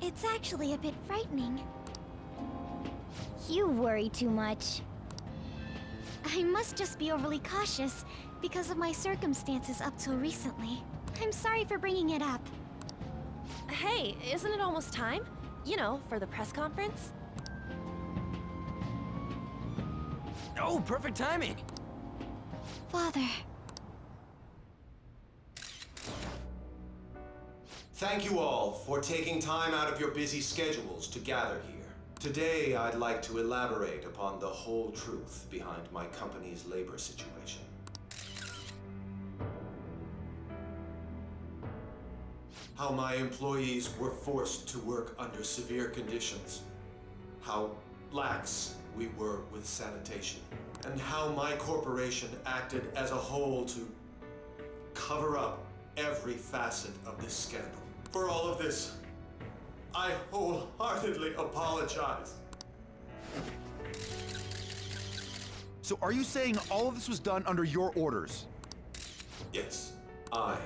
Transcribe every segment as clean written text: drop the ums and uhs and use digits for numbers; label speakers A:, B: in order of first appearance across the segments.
A: It's actually a bit frightening. You worry too much. I must just be overly cautious because of my circumstances up till recently. I'm sorry for bringing it up.
B: Hey, isn't it almost time? You know, for the press conference?
C: Oh, perfect timing!
A: Father.
D: Thank you all for taking time out of your busy schedules to gather here. Today, I'd like to elaborate upon the whole truth behind my company's labor situation. How my employees were forced to work under severe conditions. How lax we were with sanitation. And how my corporation acted as a whole to cover up every facet of this scandal. For all of this, I wholeheartedly apologize.
E: So are you saying all of this was done under your orders?
D: Yes, I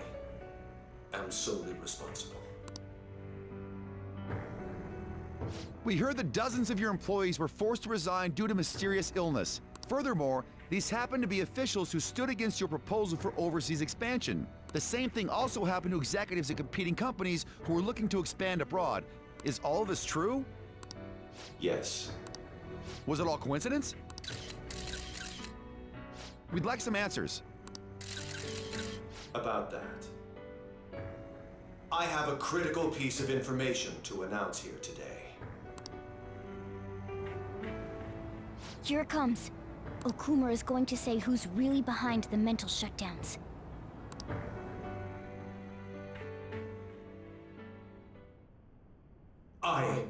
D: am solely responsible.
E: We heard that dozens of your employees were forced to resign due to mysterious illness. Furthermore, these happened to be officials who stood against your proposal for overseas expansion. The same thing also happened to executives at competing companies who were looking to expand abroad. Is all of this true?
D: Yes.
E: Was it all coincidence? We'd like some answers.
D: About that, I have a critical piece of information to announce here today.
A: Here it comes. Okumura is going to say who's really behind the mental shutdowns.
D: I...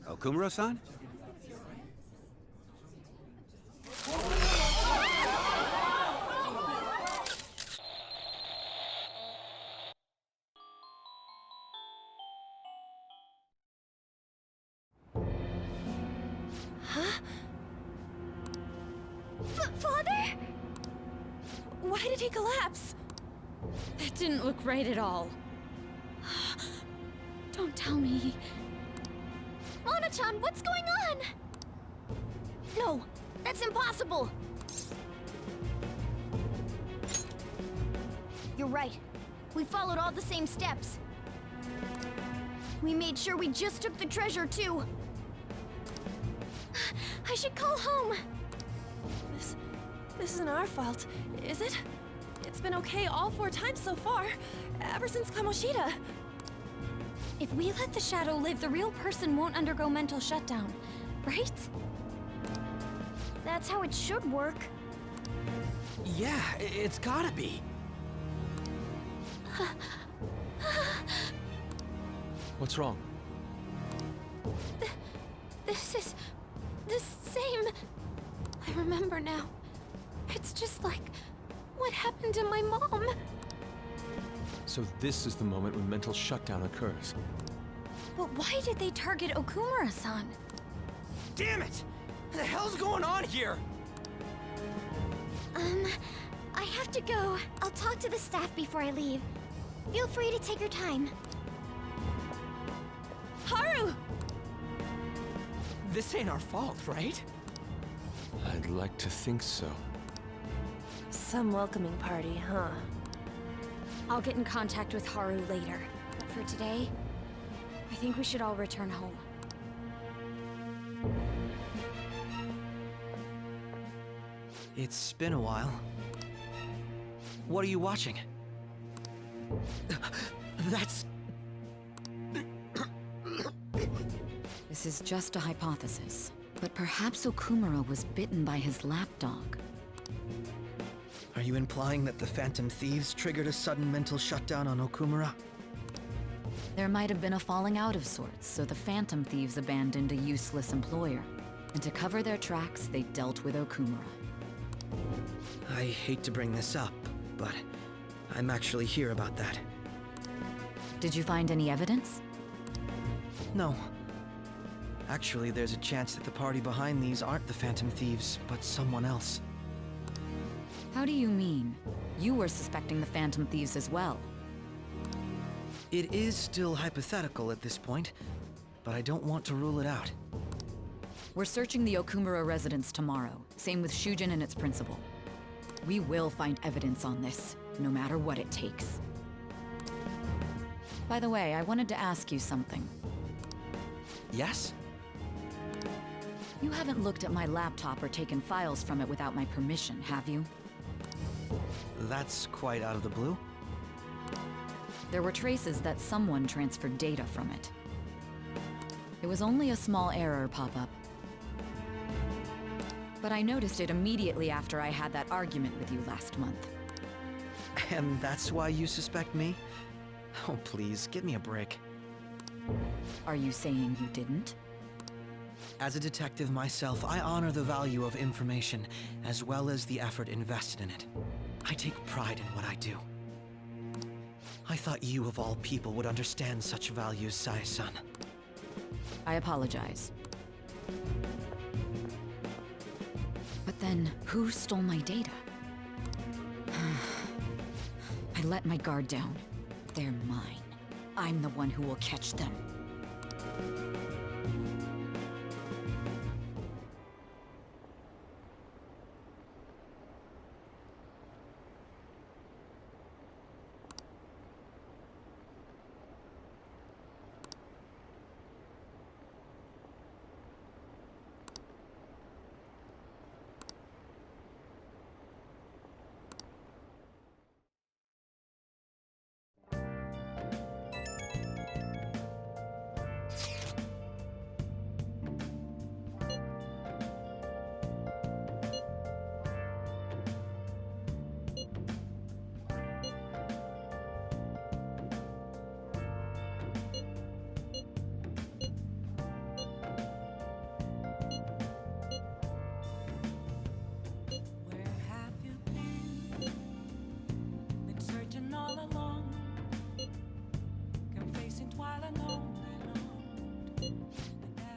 C: Okumura-san?
A: Father?
B: Why did he collapse?
F: That didn't look right at all. Don't tell me.
A: Mona-chan, what's going on? No, that's impossible. You're right. We followed all the same steps. We made sure we just took the treasure, too. I should call home.
B: This isn't our fault, is it? It's been okay all 4 times so far, ever since Kamoshida.
F: If we let the shadow live, the real person won't undergo mental shutdown, right?
A: That's how it should work.
C: Yeah, it's gotta be. What's wrong?
F: This is the same. I remember now. It's just like what happened to my mom.
G: So this is the moment when mental shutdown occurs.
F: But why did they target Okumura-san?
C: Damn it! What the hell's going on here?
A: I have to go. I'll talk to the staff before I leave. Feel free to take your time.
B: Haru!
C: This ain't our fault, right?
G: I'd like to think so.
B: Some welcoming party, huh?
F: I'll get in contact with Haru later. For today, I think we should all return home.
C: It's been a while. What are you watching? That's...
H: This is just a hypothesis, but perhaps Okumura was bitten by his lapdog.
I: Are you implying that the Phantom Thieves triggered a sudden mental shutdown on Okumura?
H: There might have been a falling out of sorts, so the Phantom Thieves abandoned a useless employer. And to cover their tracks, they dealt with Okumura.
I: I hate to bring this up, but I'm actually here about that.
H: Did you find any evidence?
I: No. Actually, there's a chance that the party behind these aren't the Phantom Thieves, but someone else.
H: How do you mean? You were suspecting the Phantom Thieves as well.
I: It is still hypothetical at this point, but I don't want to rule it out.
H: We're searching the Okumura residence tomorrow. Same with Shujin and its principal. We will find evidence on this, no matter what it takes. By the way, I wanted to ask you something.
C: Yes?
H: You haven't looked at my laptop or taken files from it without my permission, have you?
I: That's quite out of the blue.
H: There were traces that someone transferred data from it. It was only a small error pop-up. But I noticed it immediately after I had that argument with you last month.
I: And that's why you suspect me? Oh, please, give me a break.
H: Are you saying you didn't?
I: As a detective myself, I honor the value of information, as well as the effort invested in it. I take pride in what I do. I thought you, of all people, would understand such values, Sae-san.
H: I apologize. But then, who stole my data? I let my guard down. They're mine. I'm the one who will catch them.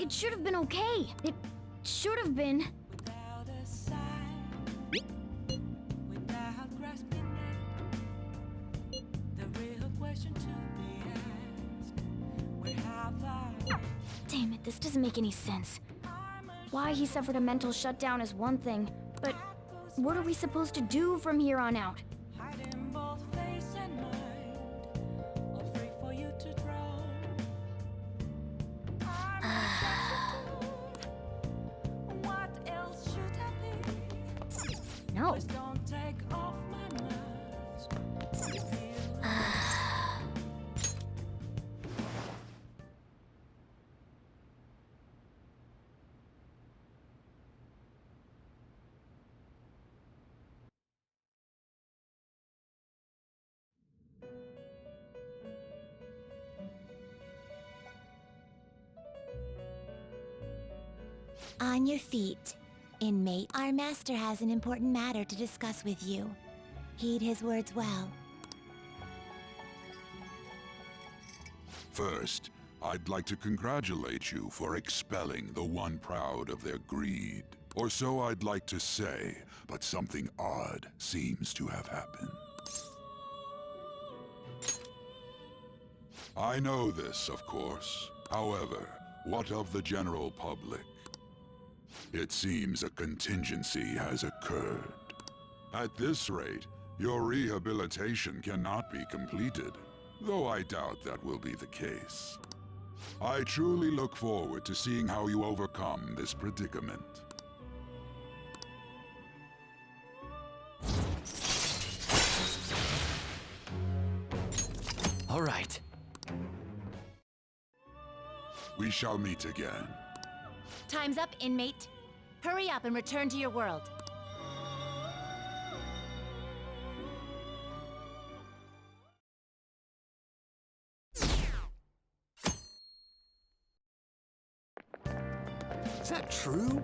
A: It should have been okay. It should have been. Damn it, this doesn't make any sense. Why he suffered a mental shutdown is one thing, but what are we supposed to do from here on out? No.
J: On your feet, inmate. Our master has an important matter to discuss with you. Heed his words well.
K: First, I'd like to congratulate you for expelling the one proud of their greed. Or so I'd like to say, but something odd seems to have happened. I know this, of course. However, what of the general public? It seems a contingency has occurred. At this rate, your rehabilitation cannot be completed, though I doubt that will be the case. I truly look forward to seeing how you overcome this predicament.
C: All right.
K: We shall meet again.
J: Time's up, inmate. Hurry up and return to your world.
C: Is that true?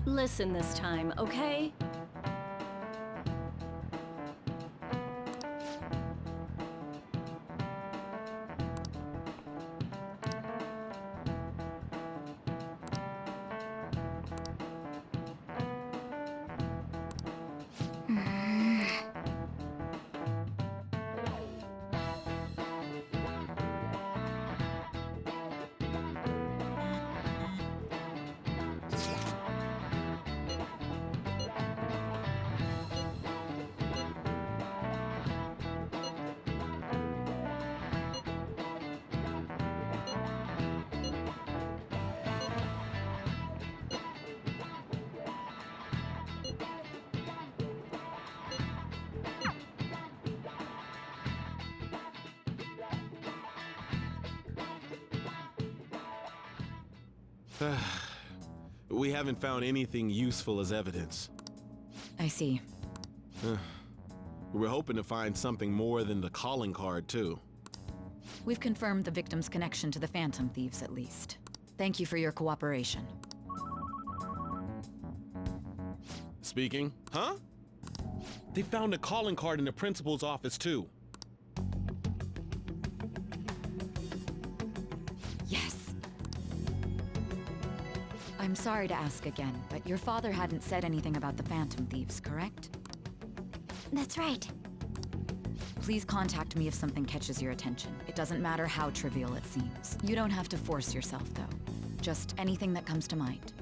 B: Listen this time, okay?
L: We haven't found anything useful as evidence.
H: I see.
L: We're hoping to find something more than the calling card, too.
H: We've confirmed the victim's connection to the Phantom Thieves, at least. Thank you for your cooperation.
L: Speaking? Huh? They found a calling card in the principal's office, too.
H: Yes. I'm sorry to ask again, but your father hadn't said anything about the Phantom Thieves, correct?
A: That's right.
H: Please contact me if something catches your attention. It doesn't matter how trivial it seems. You don't have to force yourself, though. Just anything that comes to mind.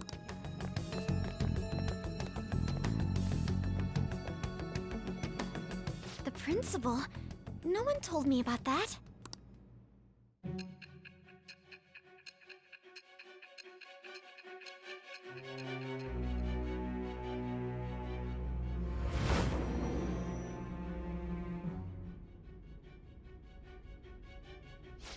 A: The principal? No one told me about that.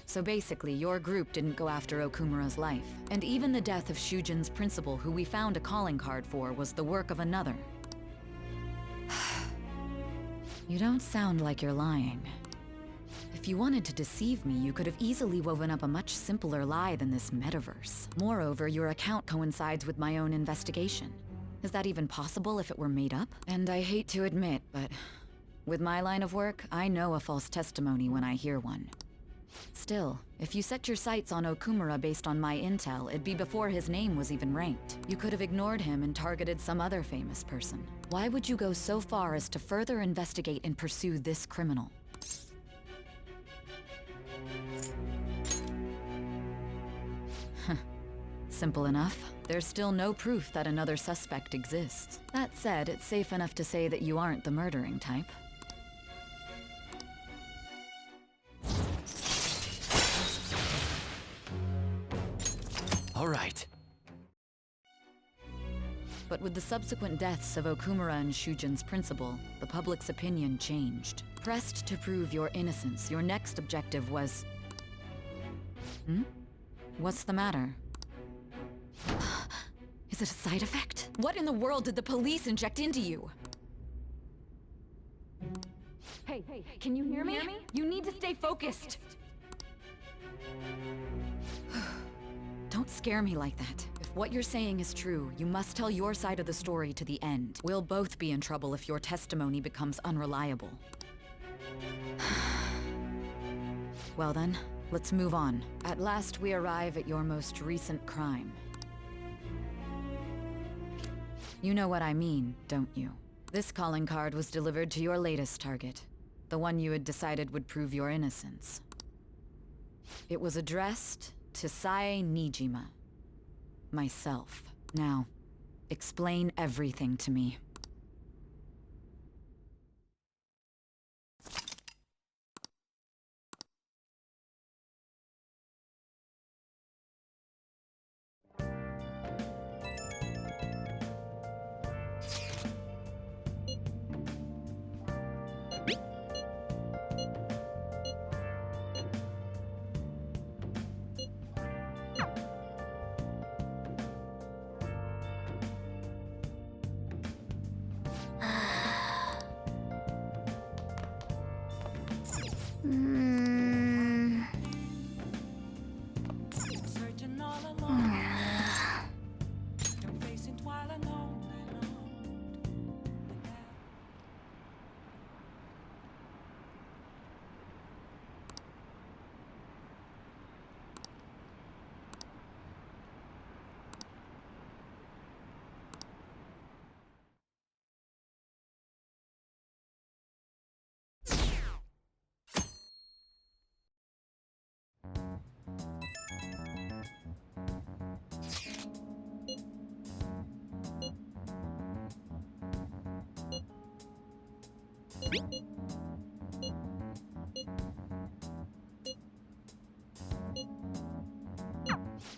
H: So basically, your group didn't go after Okumura's life. And even the death of Shujin's principal, who we found a calling card for, was the work of another. You don't sound like you're lying. If you wanted to deceive me, you could have easily woven up a much simpler lie than this metaverse. Moreover, your account coincides with my own investigation. Is that even possible if it were made up? And I hate to admit, but with my line of work, I know a false testimony when I hear one. Still, if you set your sights on Okumura based on my intel, it'd be before his name was even ranked. You could have ignored him and targeted some other famous person. Why would you go so far as to further investigate and pursue this criminal? Simple enough. There's still no proof that another suspect exists. That said, it's safe enough to say that you aren't the murdering type.
C: All right.
H: But with the subsequent deaths of Okumura and Shujin's principal, the public's opinion changed. Pressed to prove your innocence, your next objective was... What's the matter? Is it a side effect? What in the world did the police inject into you? Hey, can you hear me? You need to stay focused! Don't scare me like that. If what you're saying is true, you must tell your side of the story to the end. We'll both be in trouble if your testimony becomes unreliable. Well then, let's move on. At last we arrive at your most recent crime. You know what I mean, don't you? This calling card was delivered to your latest target. The one you had decided would prove your innocence. It was addressed to Sae Nijima. Myself. Now, explain everything to me.
M: Searching all alone. Don't face it while I know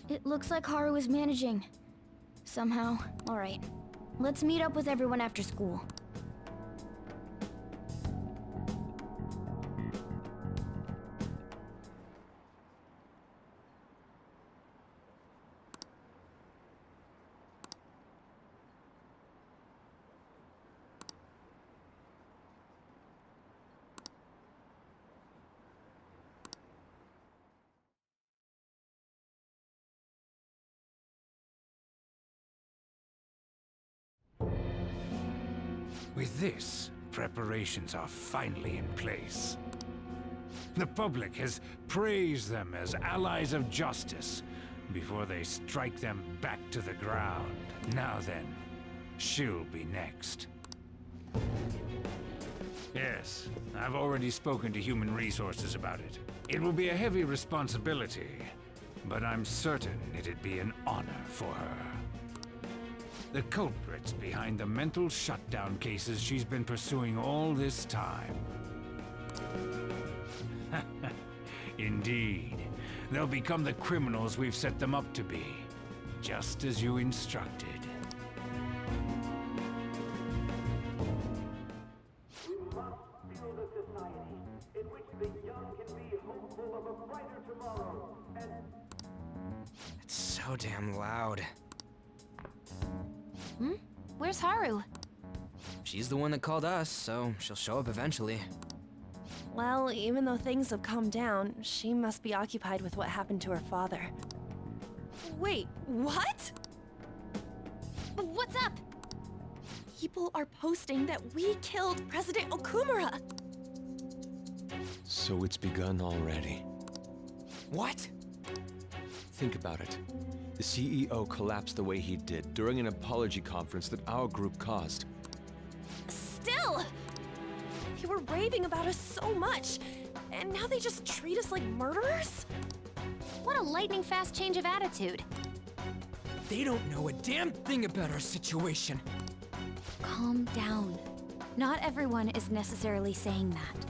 A: It looks like Haru is managing. Somehow. Alright. Let's meet up with everyone after school.
M: With this, preparations are finally in place. The public has praised them as allies of justice before they strike them back to the ground. Now then, she'll be next. Yes, I've already spoken to Human Resources about it. It will be a heavy responsibility, but I'm certain it'd be an honor for her. The culprits behind the mental shutdown cases she's been pursuing all this time. Indeed. They'll become the criminals we've set them up to be, just as you instructed.
N: We must build a society in which the young can be hopeful of a brighter tomorrow, and...
I: It's so damn loud.
F: Hmm? Where's Haru?
I: She's the one that called us, so she'll show up eventually.
B: Well, even though things have calmed down, she must be occupied with what happened to her father. Wait, what?
F: What's up?
B: People are posting that we killed President Okumura!
G: So it's begun already.
I: What?
G: Think about it. The CEO collapsed the way he did during an apology conference that our group caused.
B: Still! They were raving about us so much, and now they just treat us like murderers?
F: What a lightning-fast change of attitude.
I: They don't know a damn thing about our situation.
F: Calm down. Not everyone is necessarily saying that.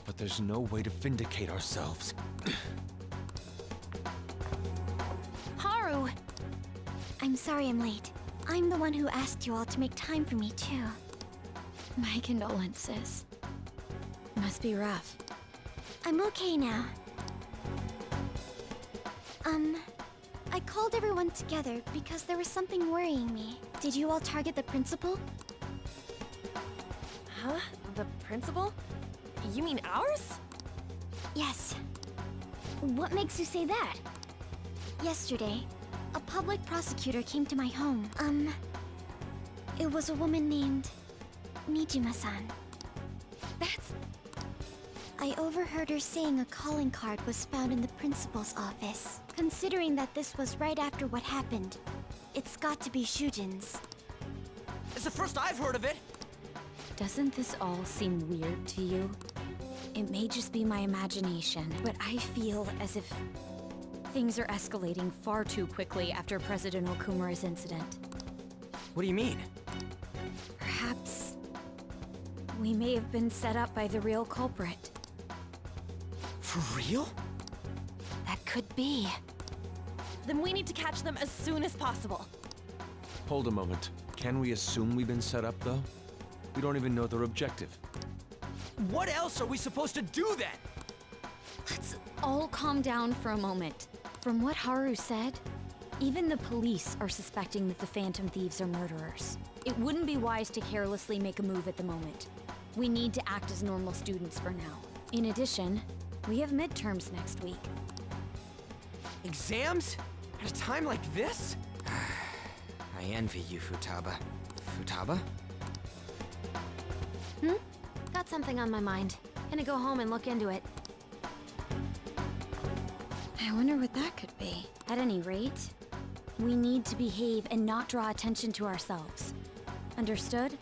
G: But there's no way to vindicate ourselves.
F: Haru!
A: I'm sorry I'm late. I'm the one who asked you all to make time for me, too.
F: My condolences. Must be rough.
A: I'm okay now. I called everyone together because there was something worrying me. Did you all target the principal?
B: Huh? The principal? You mean ours?
A: Yes. What makes you say that? Yesterday, a public prosecutor came to my home. It was a woman named Mijima-san.
F: That's...
A: I overheard her saying a calling card was found in the principal's office. Considering that this was right after what happened, it's got to be Shujin's.
I: It's the first I've heard of it!
F: Doesn't this all seem weird to you? It may just be my imagination, but I feel as if things are escalating far too quickly after President Okumura's incident.
I: What do you mean?
F: Perhaps we may have been set up by the real culprit.
I: For real?
F: That could be.
B: Then we need to catch them as soon as possible.
G: Hold a moment. Can we assume we've been set up, though? We don't even know their objective.
I: What else are we supposed to do then?
F: Let's all calm down for a moment. From what Haru said, even the police are suspecting that the Phantom Thieves are murderers. It wouldn't be wise to carelessly make a move at the moment. We need to act as normal students for now. In addition, we have midterms next week.
I: Exams? At a time like this? I envy you, Futaba. Futaba?
F: Got something on my mind. Gonna go home and look into it. I wonder what that could be. At any rate, we need to behave and not draw attention to ourselves. Understood?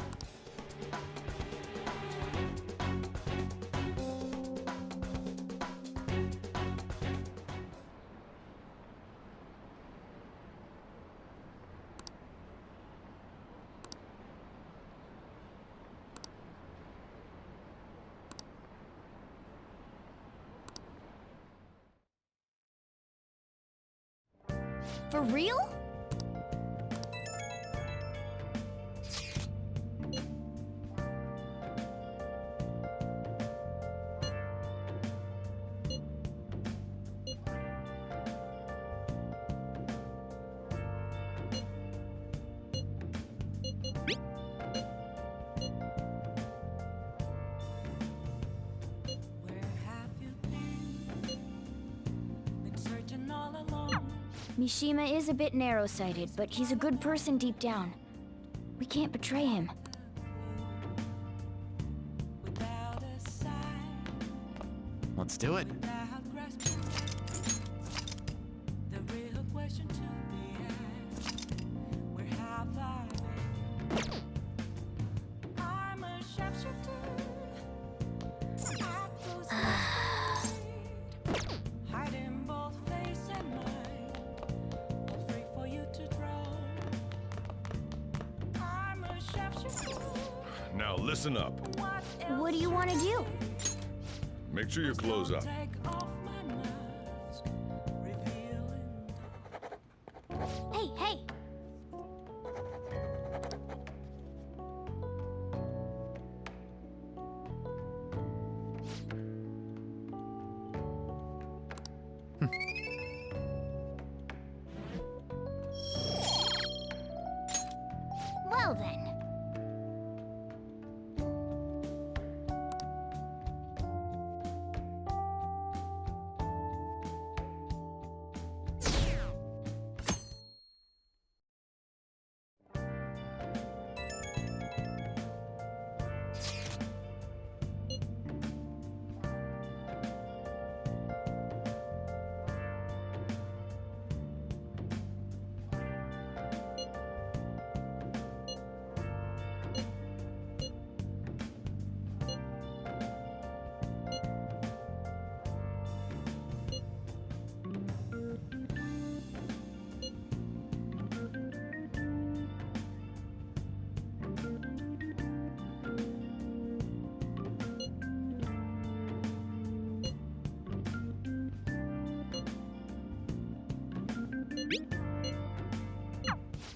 A: For real? Mishima is a bit narrow-sighted, but he's a good person deep down. We can't betray him.
C: Let's do it.
O: Now listen up.
A: What do you want to do?
O: Make sure your clothes up.
A: Hey, hey! Well then.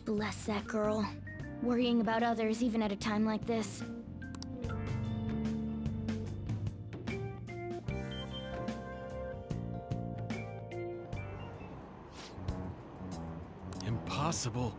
A: Bless that girl. Worrying about others even at a time like this.
C: Impossible.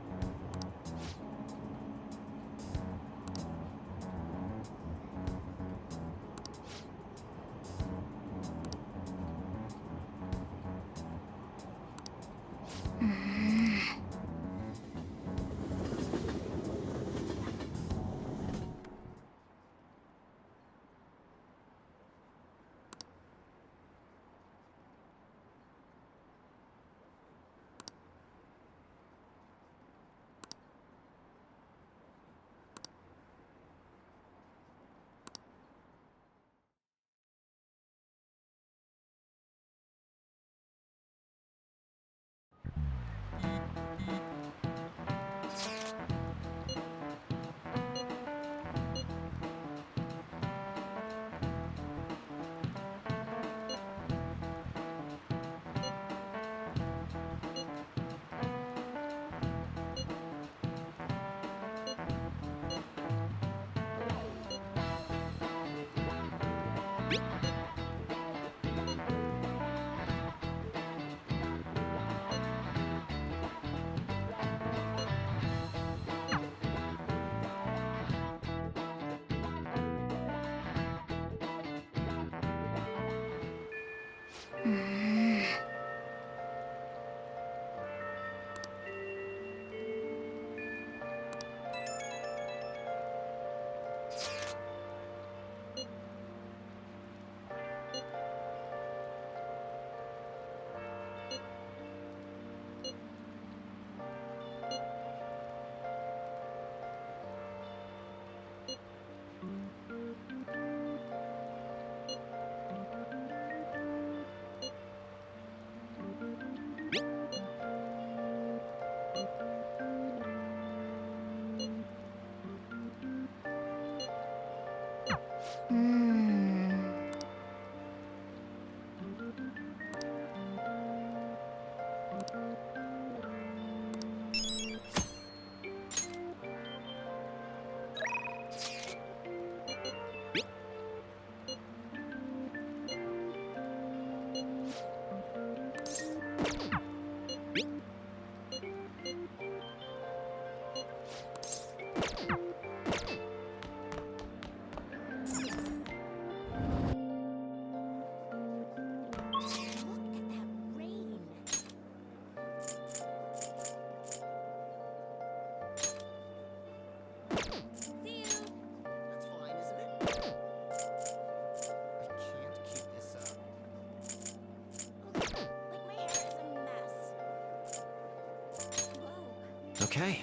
I: Okay.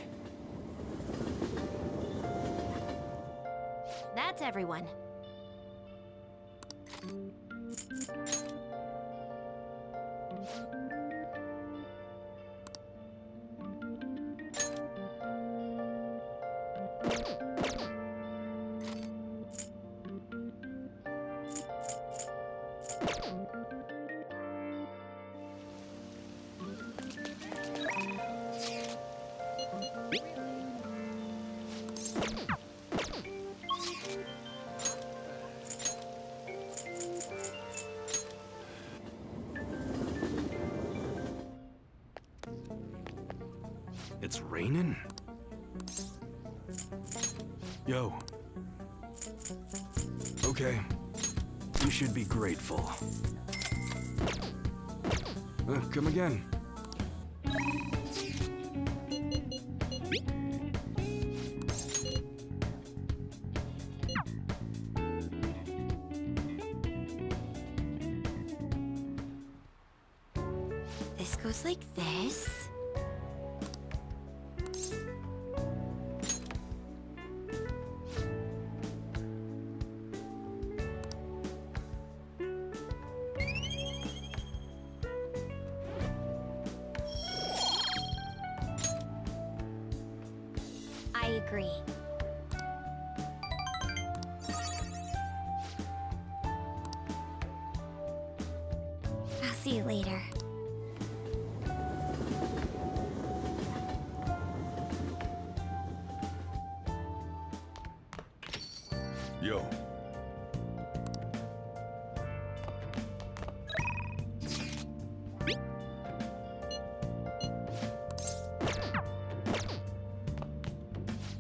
J: That's everyone.
P: It's raining? Yo. Okay. You should be grateful. Come again.
J: This goes like this.
A: I agree. I'll see you later.
O: Yo.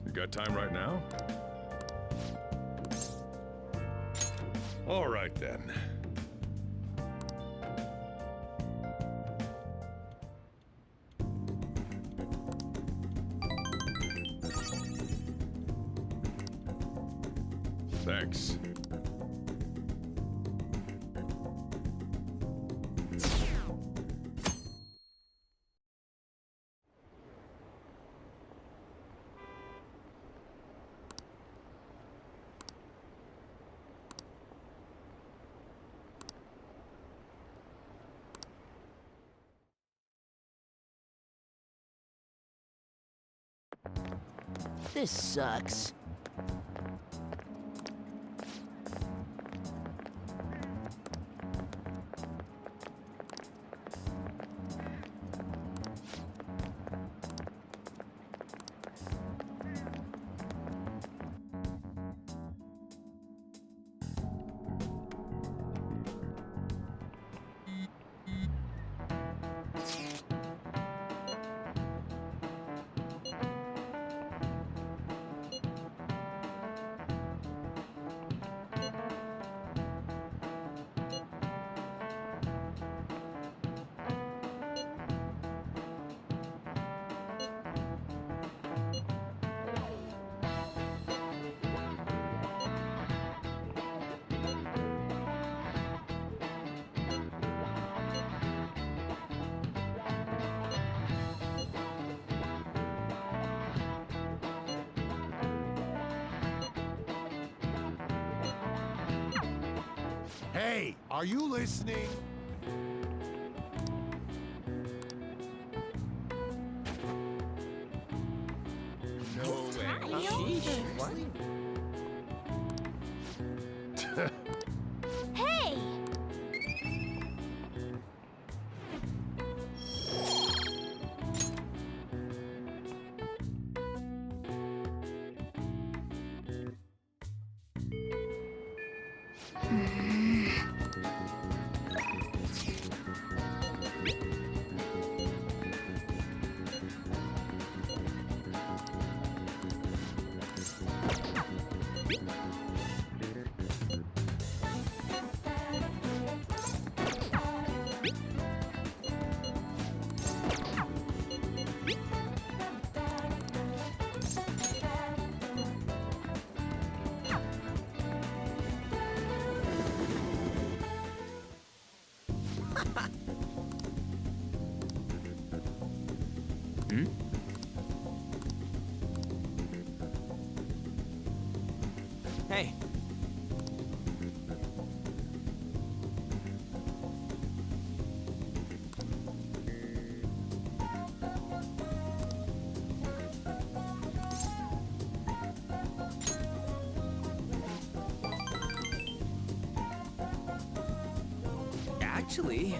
O: You got time right now? All right then. Thanks.
Q: This sucks.
R: Hey, are you listening? No way.
A: Hey!
C: Actually...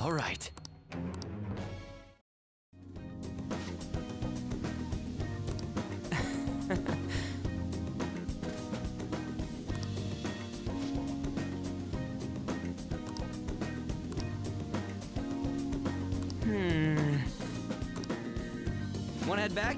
C: All right. Wanna head back?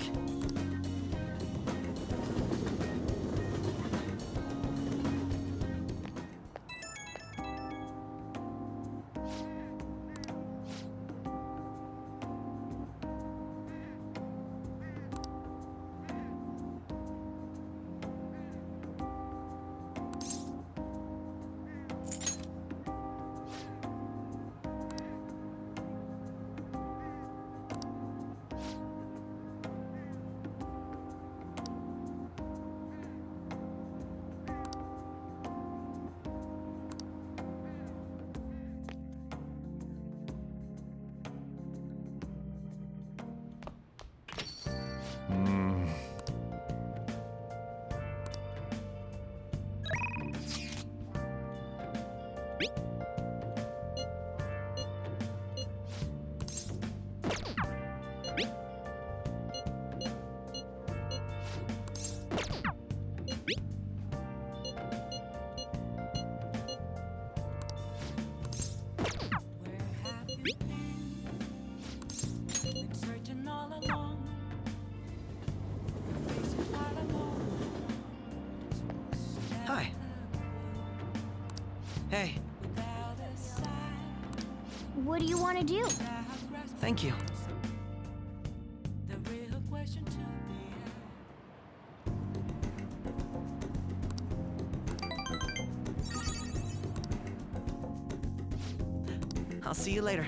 C: Hi. Hey,
A: What do you want to do?
C: thank you. I'll see you later.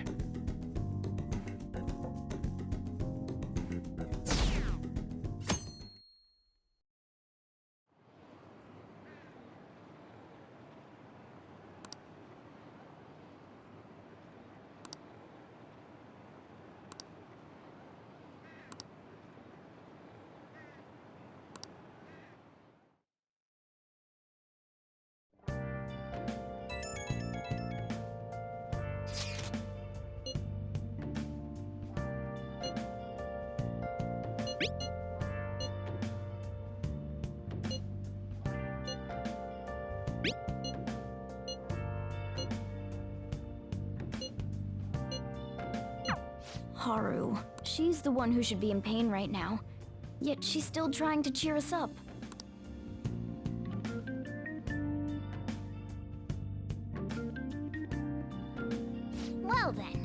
A: Haru. She's the one who should be in pain right now. Yet she's still trying to cheer us up. Well then.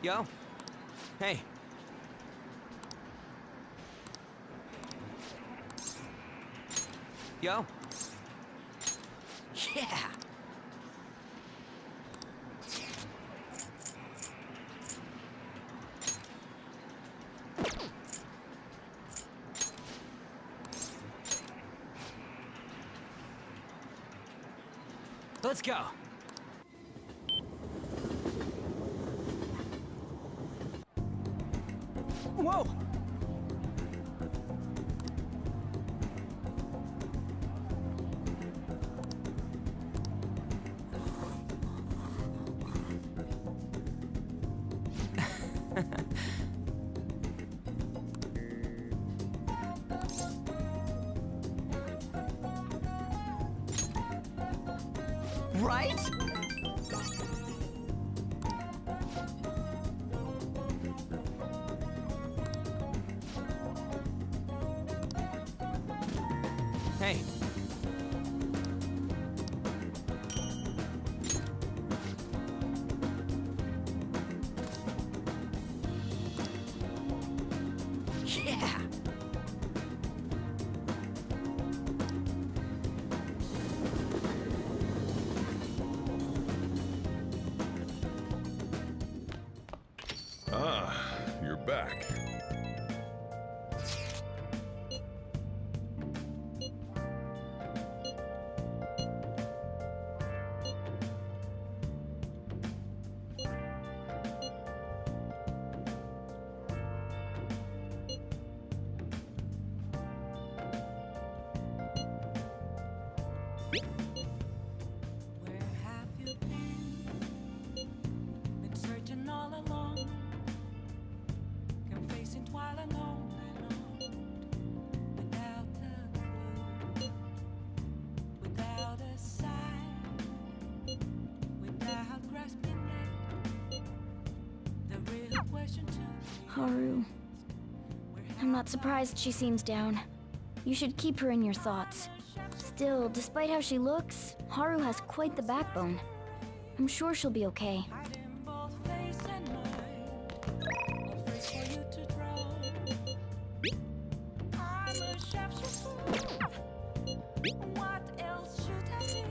C: Yo. Hey. Yo. Yeah. Let's go. Whoa! Right? Hey. Yeah.
O: Ah, you're back.
Q: Searching all along, confessing while alone without a clue, without a sign, without grasping it. The real question to
A: Haru. I'm not surprised she seems down. You should keep her in your thoughts. Still, despite how she looks, Haru has quite the backbone. I'm sure she'll be okay.
Q: what else should I be?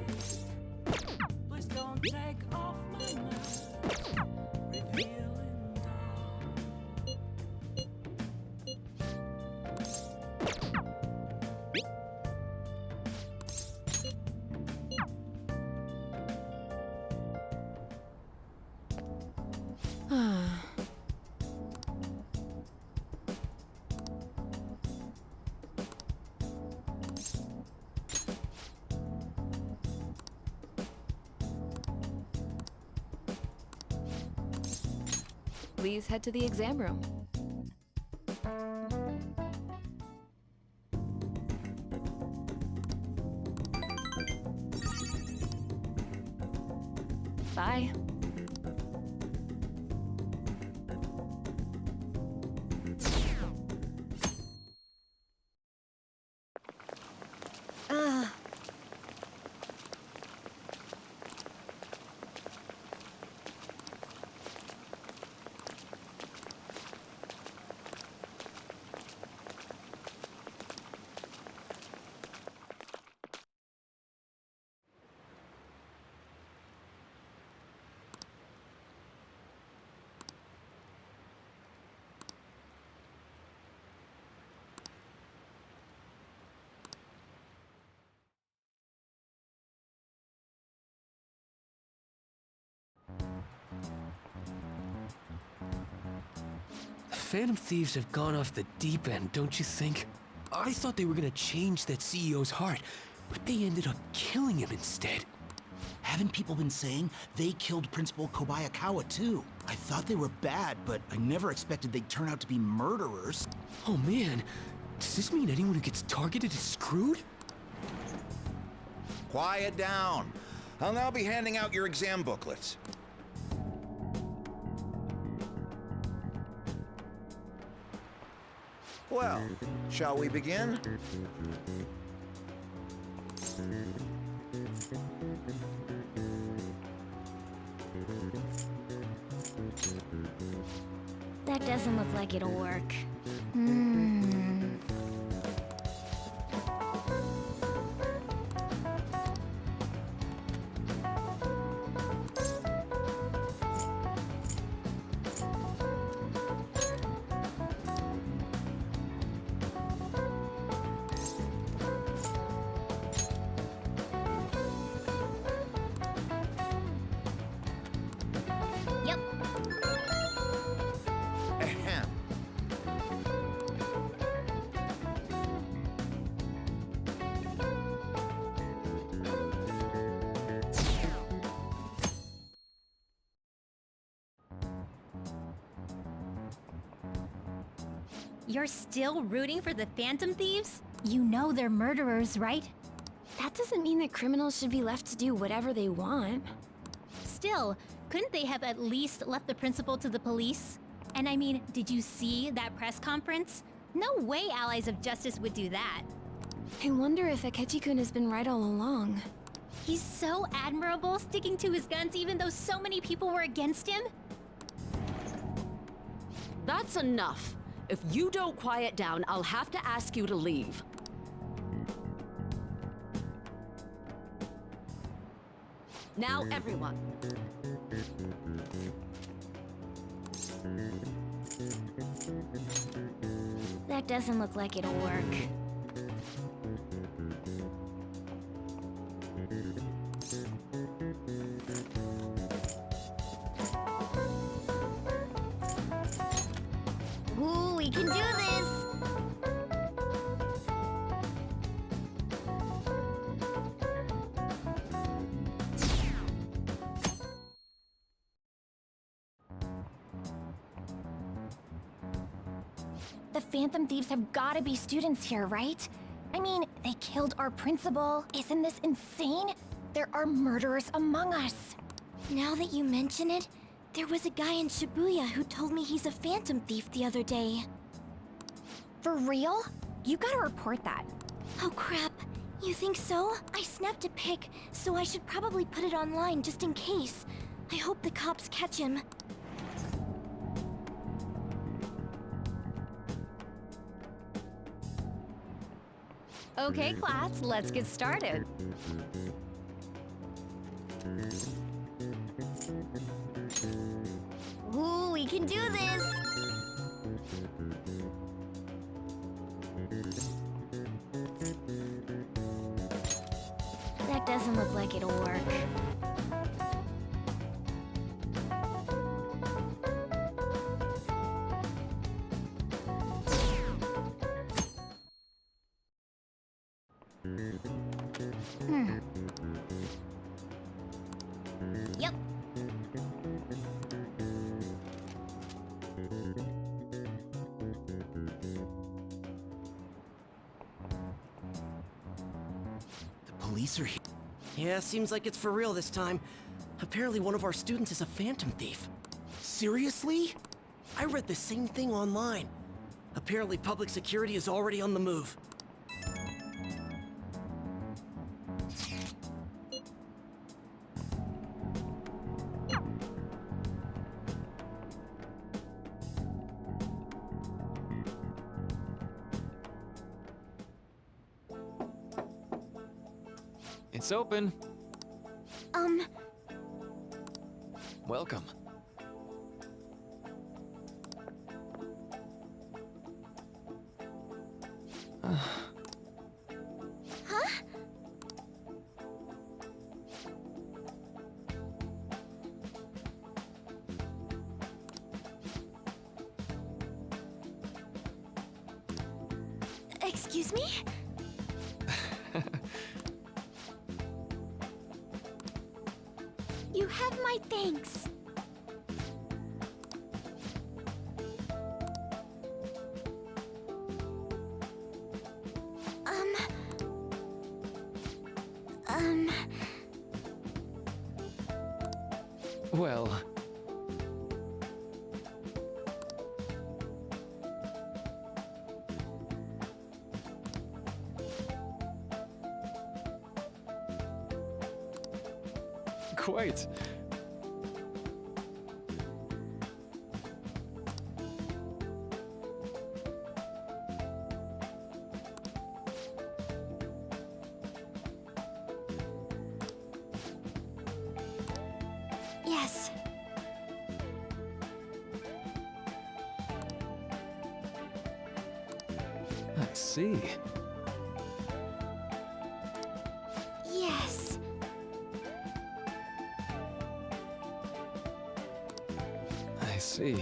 Q: Please don't take off my mask, revealing
B: Please head to the exam room. Bye.
C: Phantom Thieves have gone off the deep end, don't you think? I thought they were gonna change that CEO's heart, but they ended up killing him instead.
S: Haven't people been saying they killed Principal Kobayakawa too? I thought they were bad, but I never expected they'd turn out to be murderers.
C: Oh man, does this mean anyone who gets targeted is screwed?
E: Quiet down. I'll now be handing out your exam booklets. Well, shall we begin?
A: That doesn't look like it'll work. Yep.
E: Ahem.
T: You're still rooting for the Phantom Thieves?
A: You know they're murderers, right?
B: That doesn't mean that criminals should be left to do whatever they want.
T: Still, couldn't they have at least left the principal to the police? And I mean, did you see that press conference? No way Allies of Justice would do that.
B: I wonder if Akechi-kun has been right all along.
T: He's so admirable, sticking to his guns even though so many people were against him.
U: That's enough. If you don't quiet down, I'll have to ask you to leave. Now, everyone.
A: That doesn't look like it'll work. Ooh, we can do this! The Phantom Thieves have gotta be students here, right? I mean, they killed our principal. Isn't this insane? There are murderers among us. Now that you mention it, there was a guy in Shibuya who told me he's a Phantom Thief the other day. For real? You gotta report that. Oh crap. You think so? I snapped a pic, so I should probably put it online just in case. I hope the cops catch him.
F: Okay, class, let's get started.
A: Ooh, we can do this! That doesn't look like it'll work. Yep.
I: The police are here. Yeah, seems like it's for real this time. Apparently one of our students is a Phantom Thief. Seriously? I read the same thing online. Apparently public security is already on the move.
G: It's open. Welcome.
A: Huh? Excuse me? You have my thanks.
G: Well... Quite.
A: Yes.
C: I see.
A: Yes.
C: I see.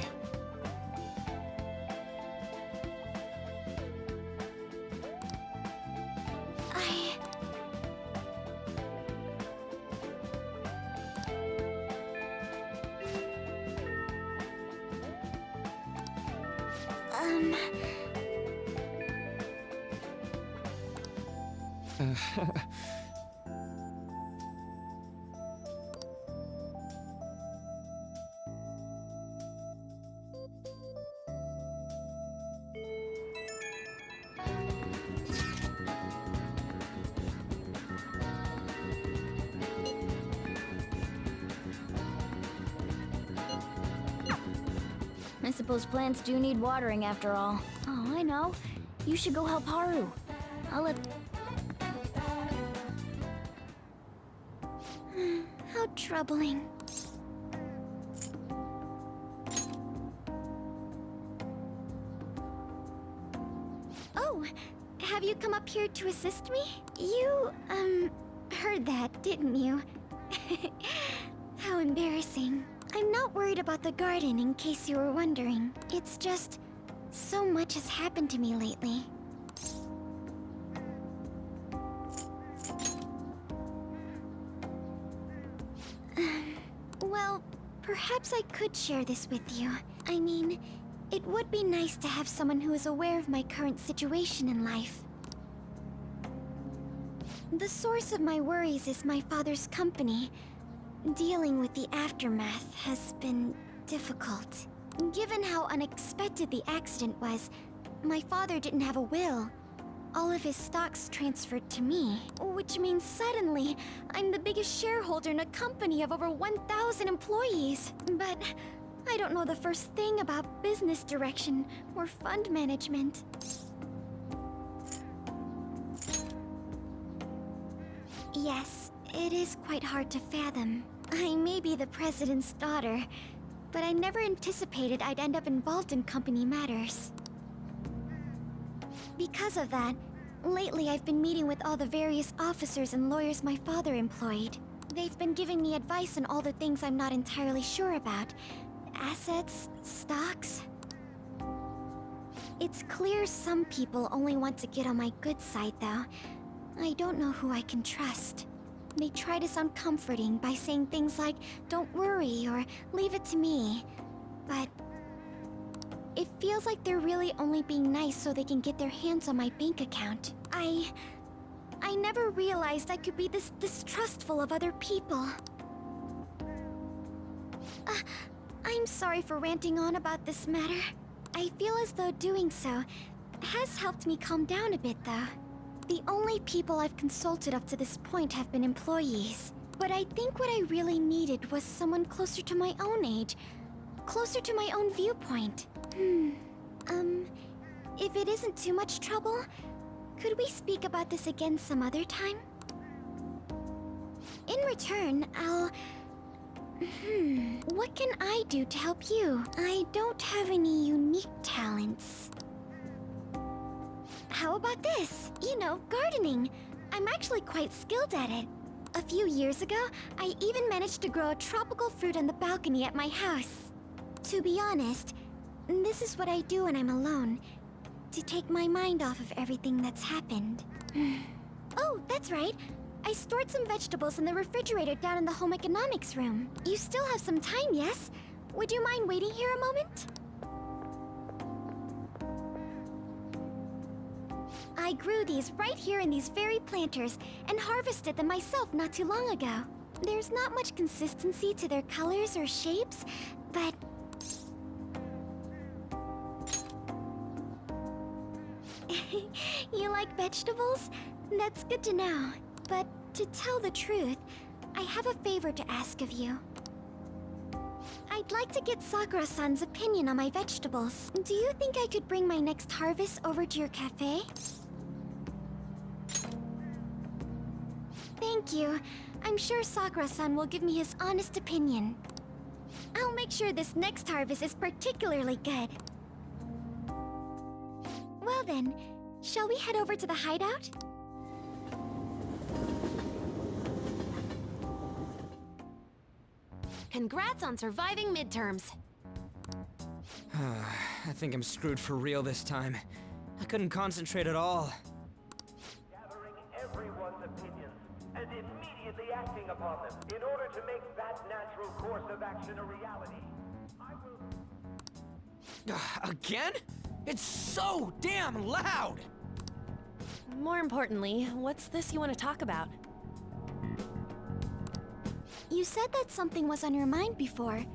F: I suppose plants do need watering after all. Oh, I know. You should go help Haru. I'll let...
A: How troubling. Oh, have you come up here to assist me? You, heard that, didn't you? How embarrassing. I'm not worried about the garden, in case you were wondering. It's just, so much has happened to me lately. Well, perhaps I could share this with you. I mean, it would be nice to have someone who is aware of my current situation in life. The source of my worries is my father's company. Dealing with the aftermath has been difficult. Given how unexpected the accident was, my father didn't have a will. All of his stocks transferred to me, which means suddenly I'm the biggest shareholder in a company of over 1,000 employees. But I don't know the first thing about business direction or fund management. Yes, it is quite hard to fathom. I may be the president's daughter, but I never anticipated I'd end up involved in company matters. Because of that, lately I've been meeting with all the various officers and lawyers my father employed. They've been giving me advice on all the things I'm not entirely sure about. Assets, stocks. It's clear some people only want to get on my good side, though. I don't know who I can trust. They try to sound comforting by saying things like, "Don't worry," or "Leave it to me." But it feels like they're really only being nice so they can get their hands on my bank account. I never realized I could be this distrustful of other people. I'm sorry for ranting on about this matter. I feel as though doing so has helped me calm down a bit, though. The only people I've consulted up to this point have been employees. But I think what I really needed was someone closer to my own age. Closer to my own viewpoint. If it isn't too much trouble, could we speak about this again some other time? In return, what can I do to help you? I don't have any unique talents. How about this? You know, gardening. I'm actually quite skilled at it. A few years ago, I even managed to grow a tropical fruit on the balcony at my house. To be honest, this is what I do when I'm alone, to take my mind off of everything that's happened. Oh, that's right. I stored some vegetables in the refrigerator down in the home economics room. You still have some time, yes? Would you mind waiting here a moment? I grew these right here in these very planters and harvested them myself not too long ago. There's not much consistency to their colors or shapes, but... You like vegetables? That's good to know. But to tell the truth, I have a favor to ask of you. I'd like to get Sakura-san's opinion on my vegetables. Do you think I could bring my next harvest over to your cafe? Thank you. I'm sure Sakura-san will give me his honest opinion. I'll make sure this next harvest is particularly good. Well then, shall we head over to the hideout?
B: Congrats on surviving midterms.
I: I think I'm screwed for real this time. I couldn't concentrate at all.
N: Gathering everyone's opinions and immediately acting upon them in order to make that natural course of action a reality. I will...
I: Again? It's so damn loud!
B: More importantly, what's this you want to talk about?
A: You said that something was on your mind before,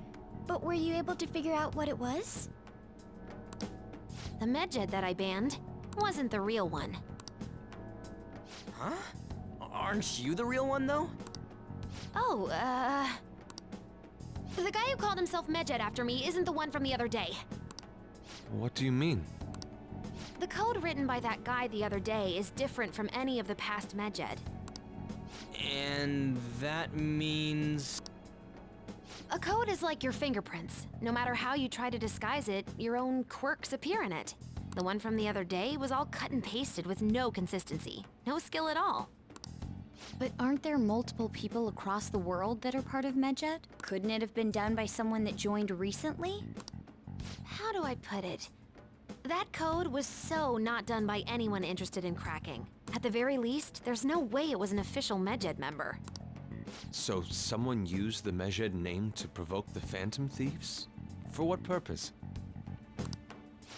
A: but were you able to figure out what it was?
B: The Medjed that I banned wasn't the real one.
I: Huh? Aren't you the real one, though?
B: Oh, the guy who called himself Medjed after me isn't the one from the other day.
G: What do you mean?
B: The code written by that guy the other day is different from any of the past Medjed.
I: And that means...
B: A code is like your fingerprints. No matter how you try to disguise it, your own quirks appear in it. The one from the other day was all cut and pasted with no consistency. No skill at all.
F: But aren't there multiple people across the world that are part of Medjed? Couldn't it have been done by someone that joined recently?
B: How do I put it? That code was so not done by anyone interested in cracking. At the very least, there's no way it was an official Medjed member.
G: So someone used the Medjed name to provoke the Phantom Thieves? For what purpose?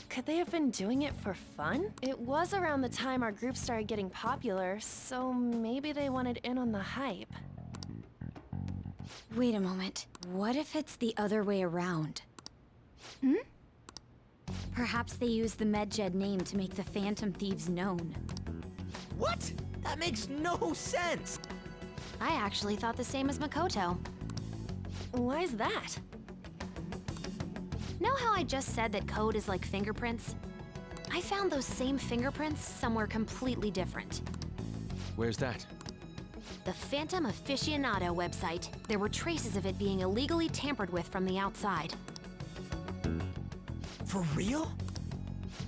B: Could they have been doing it for fun? It was around the time our group started getting popular, so maybe they wanted in on the hype.
F: Wait a moment. What if it's the other way around? Perhaps they used the Medjed name to make the Phantom Thieves known.
I: What? That makes no sense!
B: I actually thought the same as Makoto. Why's that? Know how I just said that code is like fingerprints? I found those same fingerprints somewhere completely different.
G: Where's that?
B: The Phantom Aficionado website. There were traces of it being illegally tampered with from the outside.
I: For real?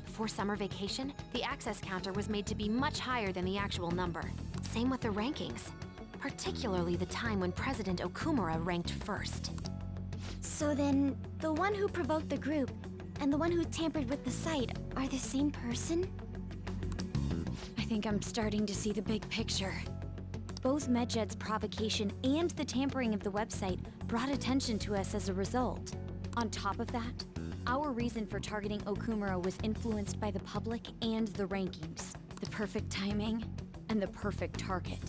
B: Before summer vacation, the access counter was made to be much higher than the actual number. Same with the rankings. Particularly the time when President Okumura ranked first.
A: So then, the one who provoked the group and the one who tampered with the site are the same person?
F: I think I'm starting to see the big picture. Both Medjed's provocation and the tampering of the website brought attention to us as a result. On top of that, our reason for targeting Okumura was influenced by the public and the rankings. The perfect timing and the perfect target.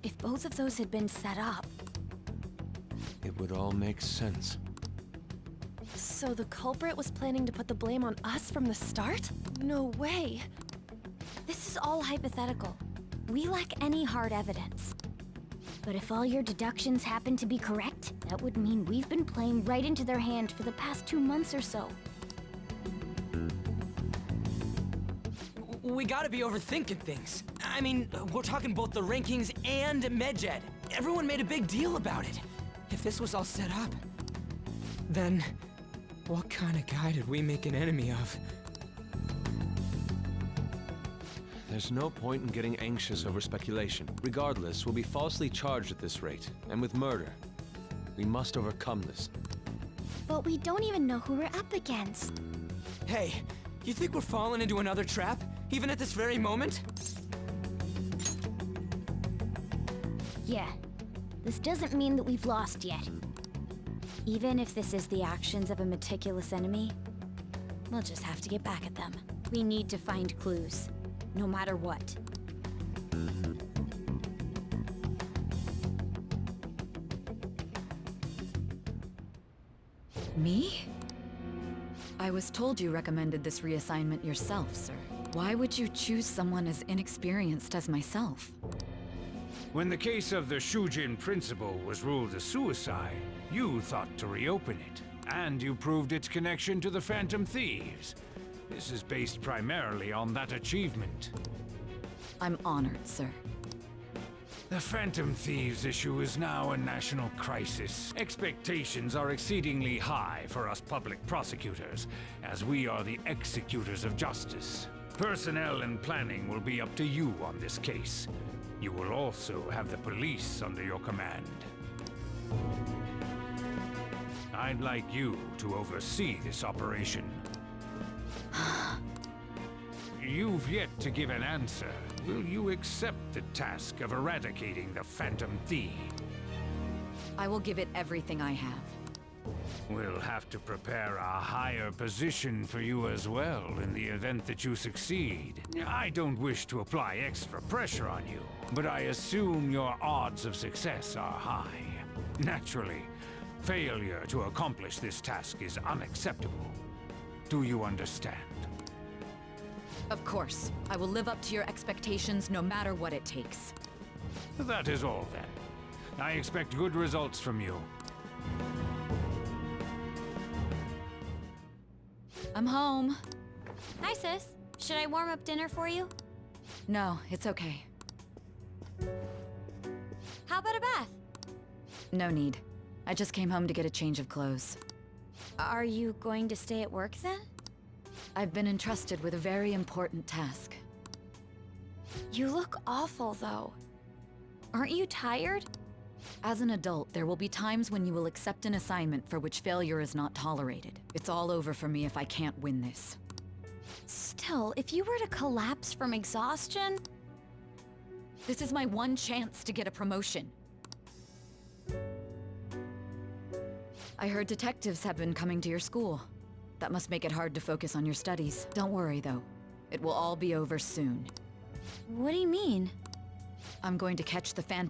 F: If both of those had been set up...
G: It would all make sense.
B: So the culprit was planning to put the blame on us from the start? No way.
A: This is all hypothetical. We lack any hard evidence. But if all your deductions happen to be correct, that would mean we've been playing right into their hand for the past 2 months or so.
I: We gotta be overthinking things. I mean, we're talking both the rankings and Medjed. Everyone made a big deal about it. If this was all set up, then what kind of guy did we make an enemy of?
G: There's no point in getting anxious over speculation. Regardless, we'll be falsely charged at this rate, and with murder. We must overcome this.
A: But we don't even know who we're up against.
I: Hey, you think we're falling into another trap, even at this very moment?
A: Yeah, this doesn't mean that we've lost yet. Even if this is the actions of a meticulous enemy, we'll just have to get back at them. We need to find clues, no matter what.
H: Me? I was told you recommended this reassignment yourself, sir. Why would you choose someone as inexperienced as myself?
M: When the case of the Shujin principal was ruled a suicide, you thought to reopen it, and you proved its connection to the Phantom Thieves. This is based primarily on that achievement.
H: I'm honored, sir.
M: The Phantom Thieves issue is now a national crisis. Expectations are exceedingly high for us public prosecutors, as we are the executors of justice. Personnel and planning will be up to you on this case. You will also have the police under your command. I'd like you to oversee this operation. You've yet to give an answer. Will you accept the task of eradicating the Phantom Thief?
H: I will give it everything I have.
M: We'll have to prepare a higher position for you as well in the event that you succeed. I don't wish to apply extra pressure on you, but I assume your odds of success are high. Naturally, failure to accomplish this task is unacceptable. Do you understand?
H: Of course. I will live up to your expectations no matter what it takes.
M: That is all then. I expect good results from you.
H: I'm home.
A: Hi, sis. Should I warm up dinner for you?
H: No, it's okay.
A: How about a bath?
H: No need. I just came home to get a change of clothes.
A: Are you going to stay at work then?
H: I've been entrusted with a very important task.
A: You look awful, though. Aren't you tired?
H: As an adult, there will be times when you will accept an assignment for which failure is not tolerated. It's all over for me if I can't win this.
A: Still, if you were to collapse from exhaustion...
H: This is my one chance to get a promotion. I heard detectives have been coming to your school. That must make it hard to focus on your studies. Don't worry, though. It will all be over soon.
A: What do you mean?
H: I'm going to catch the Phantom